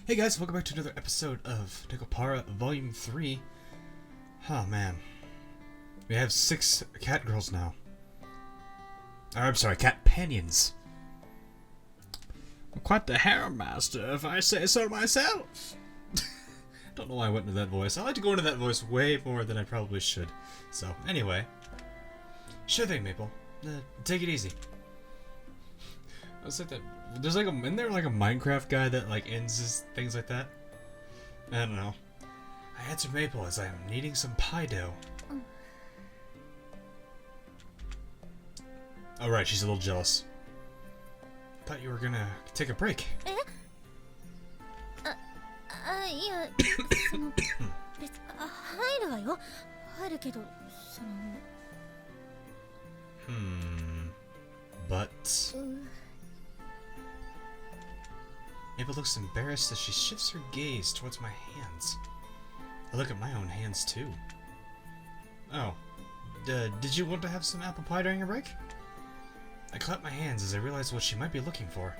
Hey guys, welcome back to another episode of Nekopara Volume 3. Oh man. We have 6 cat girls now. Or, I'm sorry, cat companions. I'm quite the harem master, if I say so myself. Don't know why I went into that voice. I like to go into that voice way more than I probably should. So, anyway. Sure thing, Maple. Take it easy. I was like that. There's like isn't there like a Minecraft guy that like ends his things like that? I don't know. I answered Maple as I am needing some pie dough. Oh right, she's a little jealous. Thought you were gonna take a break. いや、その別入るわよ。入るけど、その。But Maple looks embarrassed as she shifts her gaze towards my hands. I look at my own hands too. Oh, did you want to have some apple pie during your break? I clap my hands as I realize what she might be looking for.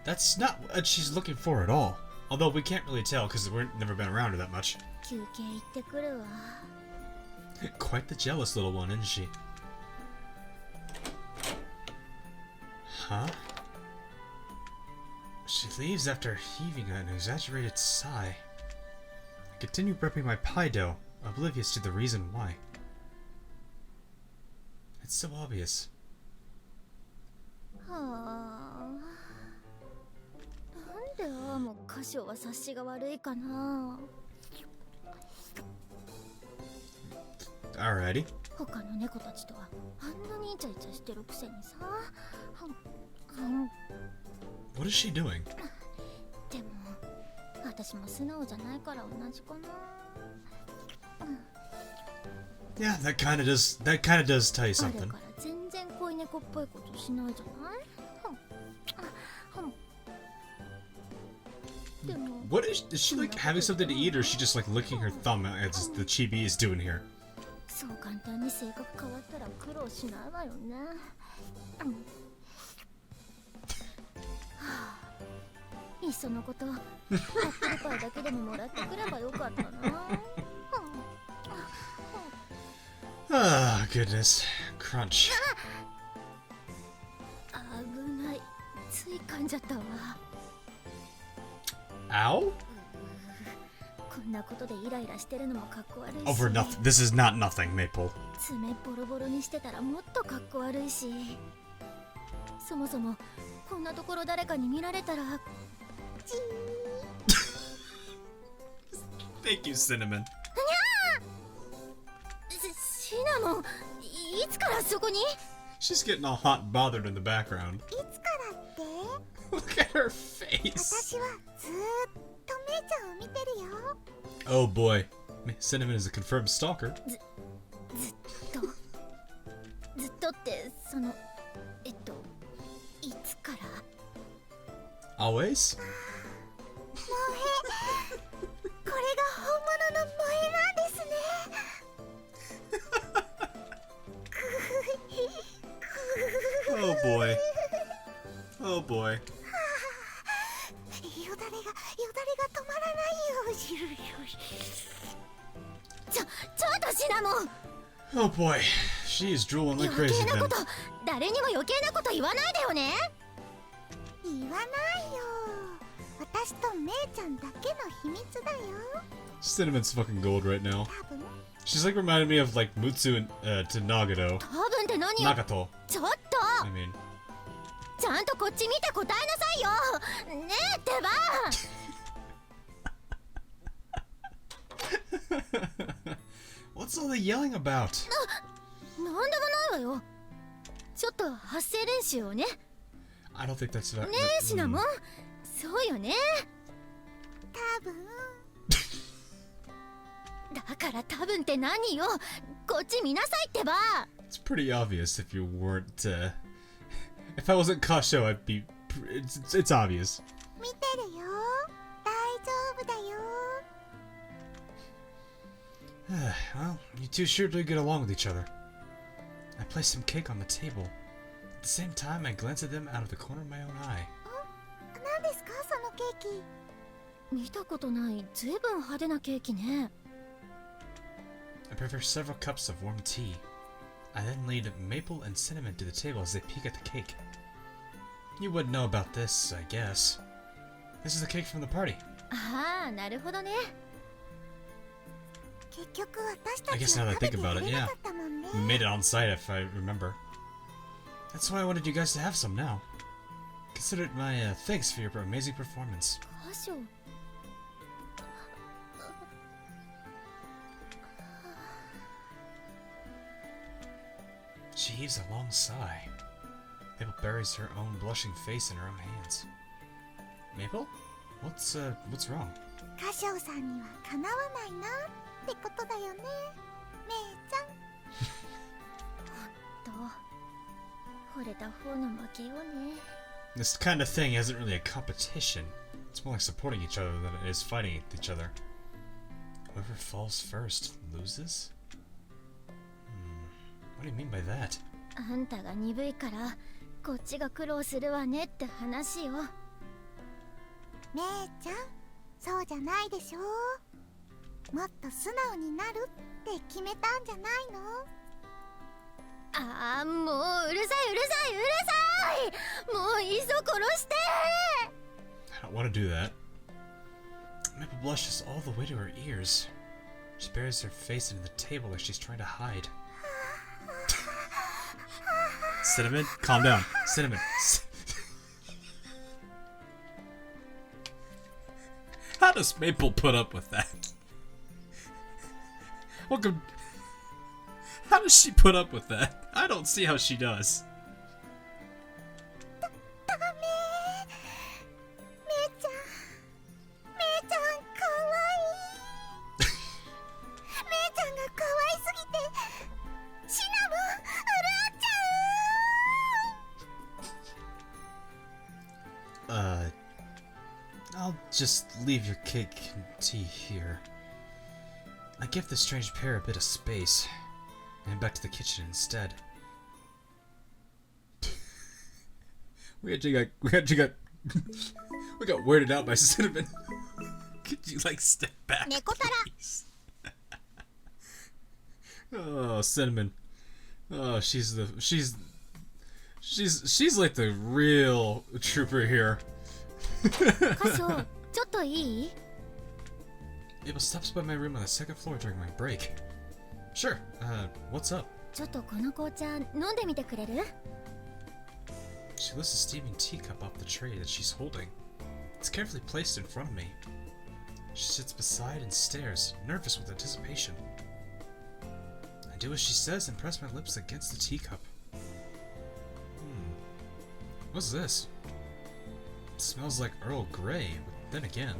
That's not what she's looking for at all. Although we can't really tell because we've never been around her that much. Quite the jealous little one, isn't she? Huh? She leaves after heaving an exaggerated sigh. I continue prepping my pie dough, oblivious to the reason why. It's so obvious. Alrighty. What is she doing? Yeah, that kind of does tell you something. What is she like having something to eat, or is she just like licking her thumb as the chibi is doing here? Ah, goodness. Crunch. Ow? Over nothing. This is not nothing, Maple. Thank you, Cinnamon. She's getting all hot and bothered in the background. Look at her face. Oh boy. Cinnamon is a confirmed stalker. Always? Oh boy. Oh boy. Oh boy. She is drooling like crazy then. Cinnamon's fucking gold right now. She's like reminding me of like Mutsu and to Nagato. Nagato. I mean. What's all the yelling about? I don't think that's about It's pretty obvious if you weren't, if I wasn't Kasho, I'd be... It's obvious. Well, you two sure do get along with each other. I place some cake on the table. At the same time, I glance at them out of the corner of my own eye. 何ですかそのケーキ。見たことない、ずいぶん派手なケーキね。I prepare several cups of warm tea. I then lead Maple and Cinnamon to the table as they peek at the cake. You wouldn't know about this, I guess. This is the cake from the party. ああ、なるほどね。結局私た I ち guess は now that I 食べ think て about く it, れな yeah. かったもんね。 We made it on site if I remember. That's why I wanted you guys to have some now. Consider it my thanks for your amazing performance. 歌唱。She heaves a long sigh. Maple buries her own blushing face in her own hands. Maple? What's wrong? 歌唱さんにはかなわないなってことだよね、めいちゃん。ほんと、惚れた方の負けよね。 This kind of thing isn't really a competition. It's more like supporting each other than it is fighting each other. Whoever falls first loses? What do you mean by that? あんたが鈍いからこっちが苦労するわねって話よ。めいちゃん、そうじゃないでしょ。もっと素直になるって決めたんじゃないの。ああ、もううるさいうるさいうるさい。もういっそ殺して。 I don't want to do that. Maple blushes all the way to her ears. She buries her face into the table like she's trying to hide. Cinnamon, calm down. Cinnamon. How does Maple put up with that? Welcome. How does she put up with that? I don't see how she does. ダメ。めいちゃん、めいちゃんかわいい。めいちゃんがかわいすぎてシナモン潤っちゃう。I'll just leave your cake and tea here. I give the strange pair a bit of space and head back to the kitchen instead. we got weirded out by Cinnamon. Could you like step back? Nekopara. Oh, Cinnamon. Oh, she's like the real trooper here. 歌唱、ちょっといい？ Abel stops by my room on the second floor during my break. Sure, what's up? ちょっとこの紅茶飲んでみてくれる？ She lifts a steaming teacup off the tray that she's holding. It's carefully placed in front of me. She sits beside and stares, nervous with anticipation. I do as she says and press my lips against the teacup. What's this? It smells like Earl Grey, but then again,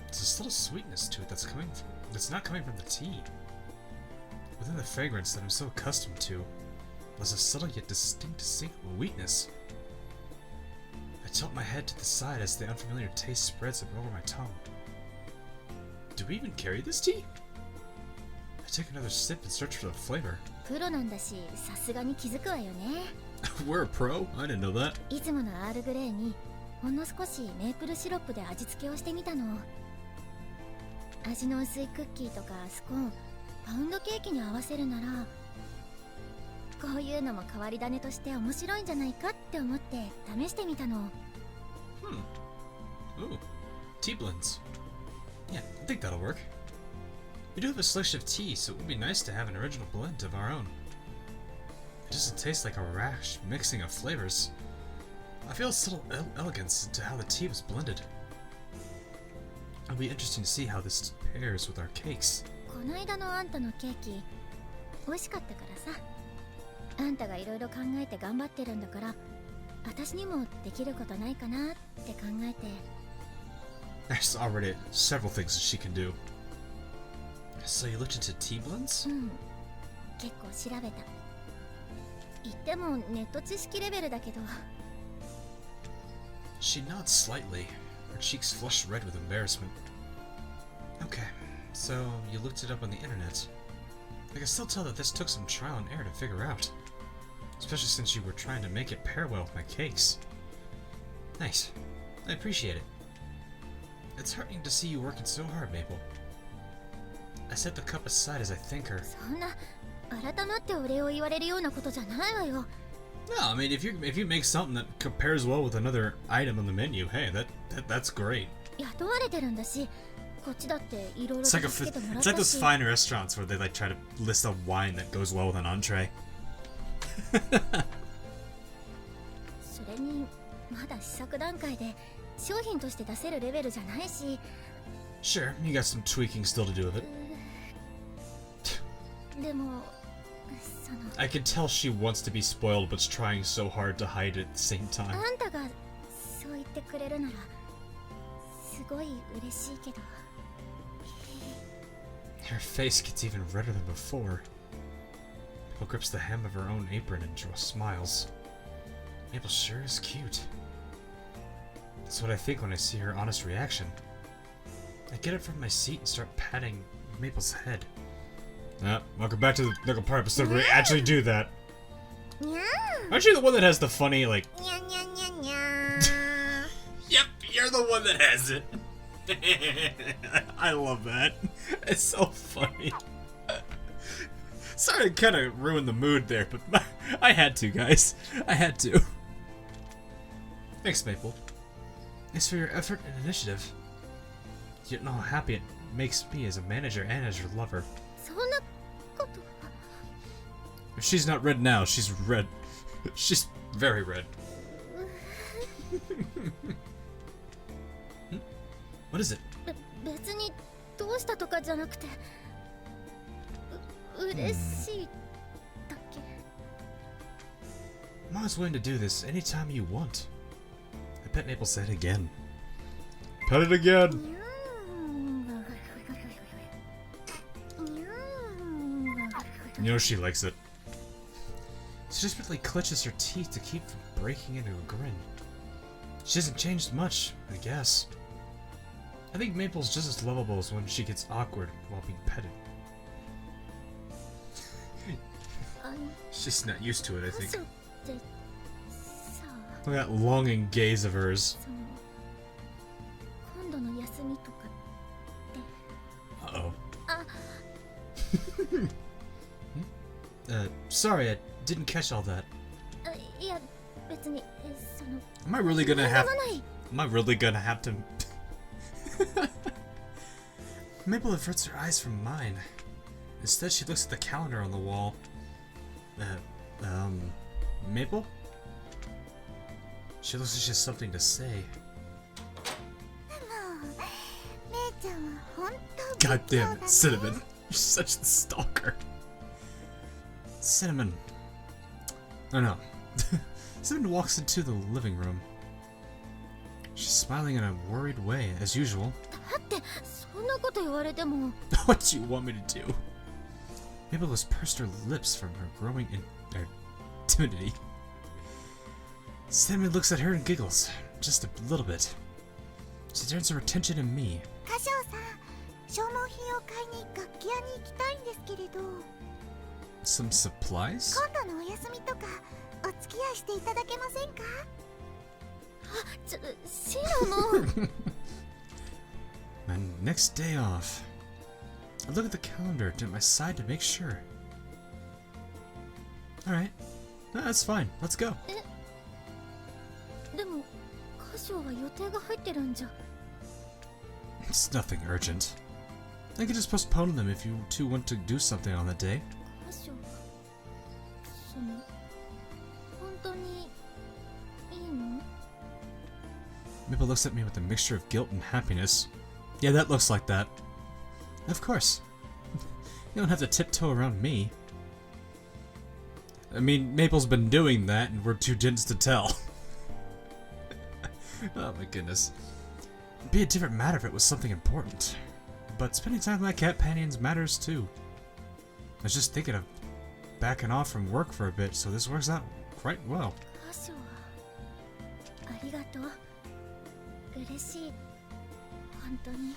there's a subtle sweetness to it that's not coming from the tea. Within the fragrance that I'm so accustomed to, there's a subtle yet distinct sweetness. I tilt my head to the side as the unfamiliar taste spreads over my tongue. Do we even carry this tea? I take another sip and search for the flavor. プロなんだし、さすがに気づくわよね。We're a pro? I didn't know that. いつものアールグレーにほんの少しメープルシロップで味付けをしてみたの。味の薄いクッキーとかスコーン、パウンドケーキに合わせるなら、こういうのも変わり種として面白いんじゃないかって思って試してみたの。Ooh, tea blends. Yeah, I think that'll work. We do have a selection of tea, so it would be nice to have an original blend of our own. It doesn't taste like a rash mixing of flavors. I feel a subtle elegance into how the tea was blended. It'll be interesting to see how this pairs with our cakes. この間のあんたのケーキ、美味しかったからさ。あんたがいろいろ考えて頑張ってるんだから、私にもできることないかなって考えて。There's already several things that she can do. So you looked into tea blends? 結構調べた。言ってもネット知識レベルだけど。She nods slightly, her cheeks flush red with embarrassment. Okay, so you looked it up on the internet. I can still tell that this took some trial and error to figure out. Especially since you were trying to make it pair well with my cakes. Nice. I appreciate it. It's heartening to see you working so hard, Maple. I set the cup aside as I thank her. そんな改まってお礼を言われるようなことじゃないわよ。 No, I mean if you make something that compares well with another item on the menu, hey, that's great. 雇われてるんだし、こっちだっていろいろ It's と like 助けてもらっ it's like た those し。 fine restaurants where they like try to list a wine that goes well with an entree. それにまだ試作段階で商品として出せるレベルじゃないし。 Sure, you got some tweaking still to do with it. でもその I can tell she wants to be spoiled but's trying so hard to hide it at the same time. あんたがそう言ってくれるならすごい嬉しいけど。 Her face gets even redder than before. Maple grips the hem of her own apron and smiles. Maple sure is cute. That's what I think when I see her honest reaction. I get up from my seat and start patting Maple's head. Welcome back to the Nekopara episode where we actually do that. にゃ Aren't you the one that has the funny, like... ーにゃにゃにゃにゃ Yep, you're the one that has it. I love that. It's so funny. Sorry to kind of ruin the mood there, but I had to, guys. I had to. Thanks, Maple. Thanks for your effort and initiative. You know how happy it makes me as a manager and as your lover. そんなこと。 If she's not red now, she's red. She's very red. What is it? 別にどうしたとかじゃなくて嬉しいだけ。 I'm always willing to do this anytime you want. I pet Maple's head again. Pet it again! にゃーにゃー You know she likes it. She just really clenches her teeth to keep from breaking into a grin. She hasn't changed much, I guess. I think Maple's just as lovable as when she gets awkward while being petted. あの She's not used to it, I 箇 think. 所ってさあ、 Look at that longing gaze of hers. その今度の休みとかって。 Uh-oh. あ、 Sorry, I didn't catch all that. いや別にその Am I really gonna have... しょうがない。 Am I really gonna have to... Maple averts her eyes from mine. Instead, she looks at the calendar on the wall. Maple? She looks like she has something to say. 姉ちゃんは本当 God damn it, Cinnamon. You're such a stalker. Cinnamon. Oh no. Cinnamon walks into the living room. She's smiling in a worried way, as usual. だってそんなこと言われても。 What do you want me to do? Maple has pursed her lips from her growing timidity. Cinnamon looks at her and giggles, just a little bit. She turns her attention to me. 歌唱さん、消耗品を買いに楽器屋に行きたいんですけれど。 Some supplies? 今度のお休みとかお付き合いしていただけませんか？シロも。 My next day off. I look at the calendar at my side to make sure. Alright. No, that's fine. Let's go. でも歌唱は予定が入ってるんじゃ。 It's nothing urgent. I could just postpone them if you two want to do something on that day. 歌唱その本当にいいの？ Maple looks at me with a mixture of guilt and happiness. Yeah, that looks like that. Of course. You don't have to tiptoe around me. I mean, Maple's been doing that, and we're too dense to tell. Oh my goodness. It'd be a different matter if it was something important. But spending time with my companions matters too. I was just thinking of backing off from work for a bit, so this works out quite well. 歌唱ありがとう。嬉しい。本当に。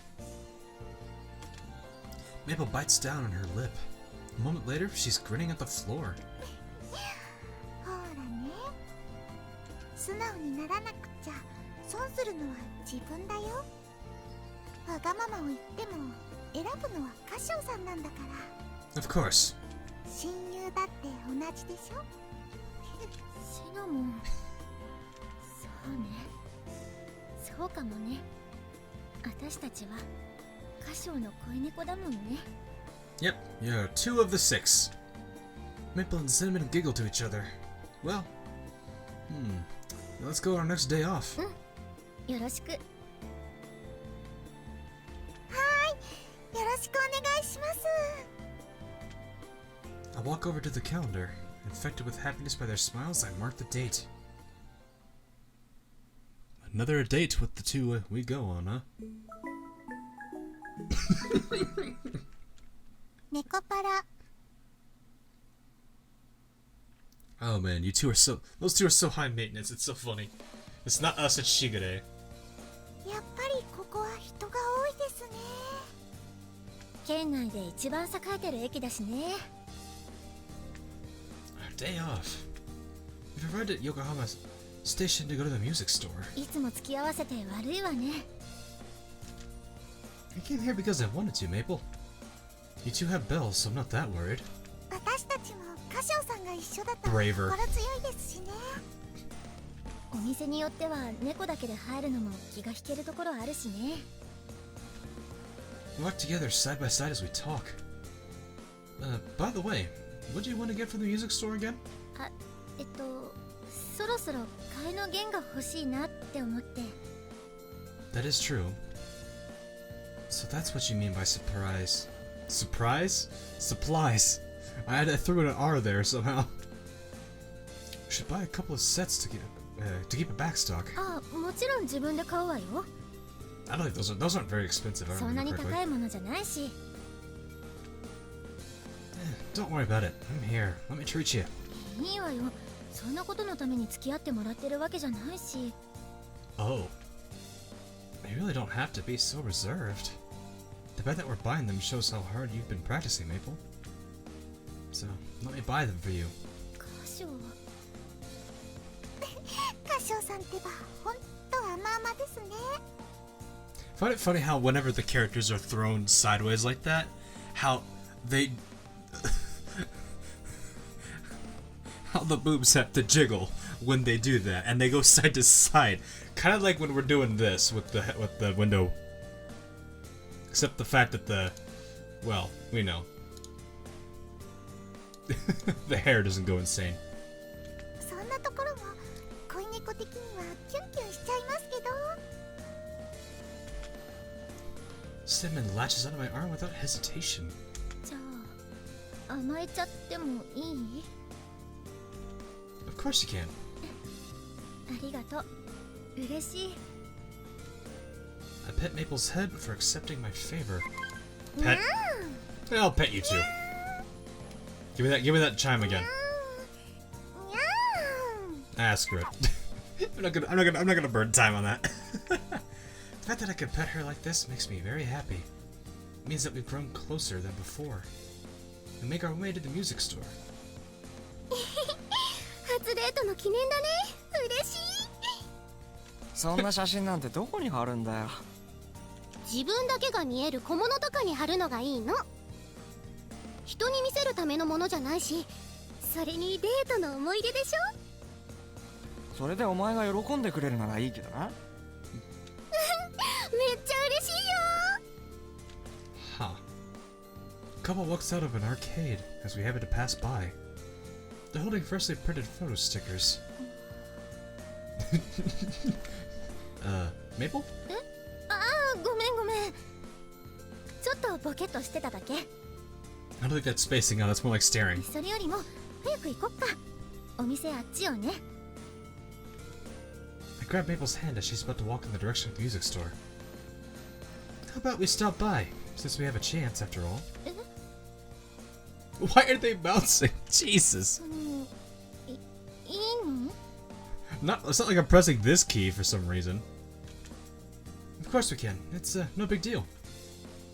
Maple bites down on her lip. A moment later, she's grinning at the floor. ほらね。素直にならなくちゃ損するのは自分だよ。わがままを言っても選ぶのは歌唱さんなんだから。 Of course. 親友だって同じでしょ。シナモン、そうね、そうかもね。私たちは歌唱の恋猫だもんね。 Yep, you're two of the six. Maple and Cinnamon giggle to each other. Well, let's go on our next day off. よろしく。はーい、よろしくお願いします。 I walk over to the calendar. Infected with happiness by their smiles, I mark the date. Another date with the two we go on, huh? Nekopara. Oh man, those two are so high maintenance, it's so funny. It's not us, it's Shigure. やっぱりここは人が多いですね。県内で一番栄えてる駅だしね。 Our day off. We've arrived at Yokohama station to go to the music store. いつも付き合わせて悪いわね。 I came here because I wanted to, Maple. You two have bells, so I'm not that worried. 私たちも歌唱さんが一緒だったら Braver. 心強いですしね。お店によっては猫だけで入るのも気が引けるところあるしね。 We walk together side by side as we talk. By the way, what do you want to get from the music store again? あ、そろそろ替えの弦が欲しいなって思って。 That is true. So that's what you mean by surprise. Surprise? Supplies. I threw in an R there somehow. We should buy a couple of sets to keep a backstock. あ、もちろん自分で買うわよ。 I don't think those aren't very expensive. I そんな remember に correctly. 高いものじゃないし。 Don't worry about it. I'm here. Let me treat you. いいわよ。そんなことのために付き合ってもらってるわけじゃないし。 Oh. You really don't have to be so reserved. The bet that we're buying them shows how hard you've been practicing, Maple. So, let me buy them for you. 歌唱歌唱さんってばほんと甘々ですね。 I find it funny how whenever the characters are thrown sideways like that, how they... how the boobs have to jiggle when they do that, and they go side to side. Kind of like when we're doing this with the window. Except the fact that well, we know. The hair doesn't go insane. そんなところも恋猫的にはキュンキュンしちゃいますけど。 Cinnamon latches onto my arm without hesitation. じゃあ甘えちゃってもいい？ Of course you can. ありがとう。嬉しい。 I pet Maple's head for accepting my favor. Pet? I'll pet you too. Give me that chime again. Ah, screw it. I'm not gonna burn time on that. The fact that I could pet her like this makes me very happy. It means that we've grown closer than before. We make our way to the music store. 初デートの記念だね。嬉しい。そんな写真なんてどこに貼るんだよ。自分だけが見える小物とかに貼るのがいいの。人に見せるためのものじゃないし、それにデートの思い出でしょ。それでお前が喜んでくれるならいいけどな。めっちゃ嬉しいよ。 Huh. A couple walks out of an arcade as we happen to pass by. They're holding freshly printed photo stickers. Maple? ああ、ごめんごめん。ちょっとボケっとしてただけ。 I don't think that's spacing out, that's more like staring. それよりも早く行こっか。お店あっちよね。 I grab Maple's hand as she's about to walk in the direction of the music store. How about we stop by, since we have a chance after all? Why are they bouncing? Jesus. いいの？ It's not like I'm pressing this key for some reason. Of course we can. It's no big deal.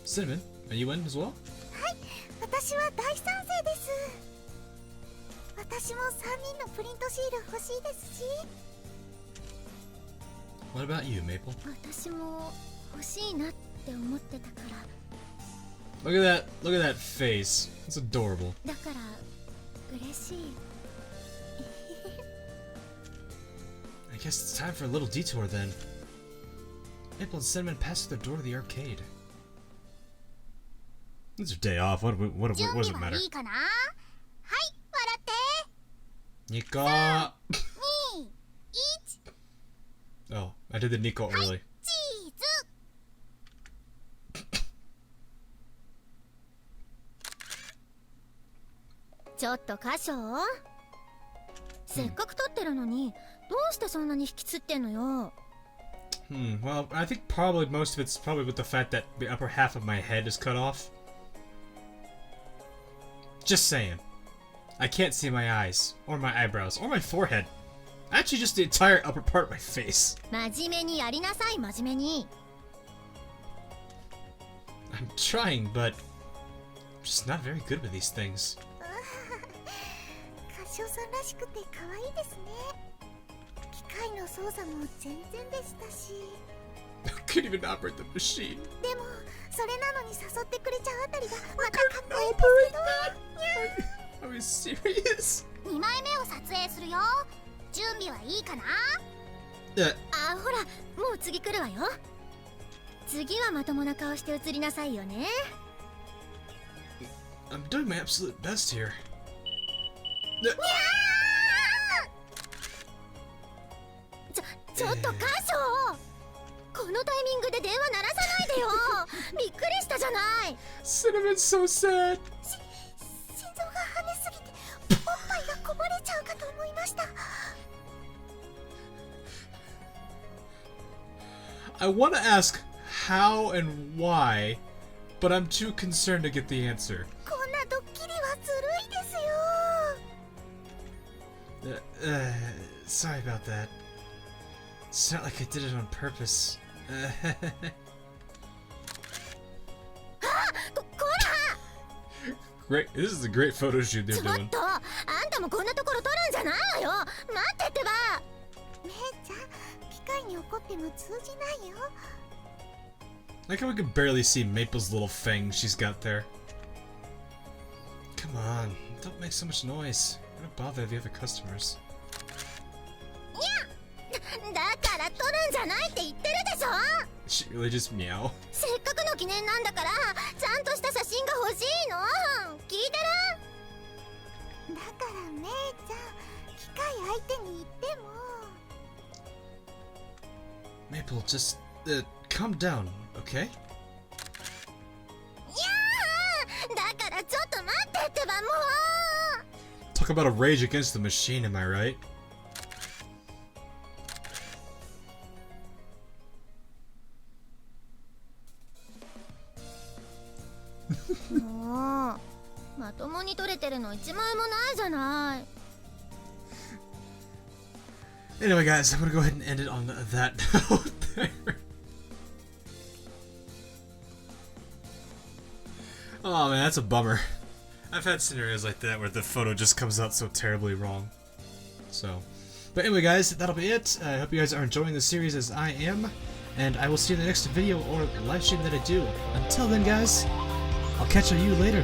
Cinnamon, are you in as well? はい、私は大賛成です。私も3人のプリントシール欲しいですし。 What about you, Maple? 私も欲しいなって思ってたから。 Look at that face. It's adorable. だから嬉しい。 I guess it's time for a little detour then. Maple and Cinnamon pass through the door of the arcade. It's their day off. What does it matter? いいかな。はい、笑って。 Nico! 2、1、 Oh, I did the Nico early. チーズ。ちょっと歌唱、せっかく撮ってるのにどうしてそんなに引きつってんのよ。 Well, I think probably most of it's probably with the fact that the upper half of my head is cut off. Just saying. I can't see my eyes, or my eyebrows, or my forehead. Actually, just the entire upper part of my face. 真面目にやりなさい、真面目に。 I'm trying, but I'm just not very good with these things. 歌唱さんらしくて可愛いですね。機械の操作も全然でしたし。 I couldn't even operate the machine. でもそれなのに誘ってくれちゃうあたりがまたかっ Couldn't こいいん operate です that. Are we serious? けど。2枚目を撮影するよ。準備はいいかな。 Yeah. あ、ほら、もう次来るわよ。次はまともな顔して映りなさいよね。 I'm doing my absolute best here. ちょっと歌唱、このタイミングで電話鳴らさないでよ。びっくりしたじゃない。 Cinnamon's so sad. 心臓が跳ねすぎておっぱいがこぼれちゃうかと思いました。 I want to ask how and why, but I'm too concerned to get the answer. こんなドッキリはずるいですよ。 Sorry about that. It's not like I did it on purpose. こら Great. This is a great photo shoot they're ちょっ doing. と、あんたもこんなところ撮るんじゃないのよ。待ってってば。姉ちゃん、機械に怒っても通じないよ。 Like how we can barely see Maple's little fang she's got there. Come on, don't make so much noise. I'm gonna bother the other customers. だから撮るんじゃないって言ってるでしょ。 She really just meow. せっかくの記念なんだからちゃんとした写真が欲しいの。聞いてる？だから姉ちゃん、機械相手に言っても。 Maple, just calm down, okay? いやー、だからちょっと待ってってばもう。 Talk about a rage against the machine, am I right? もうまともに撮れてるの1枚もないじゃない。 Anyway, guys, I'm gonna go ahead and end it on that note there. Oh man, that's a bummer. I've had scenarios like that where the photo just comes out so terribly wrong. So, but anyway, guys, that'll be it. I hope you guys are enjoying the series as I am, and I will see you in the next video or live stream that I do. Until then, guys, I'll catch you later.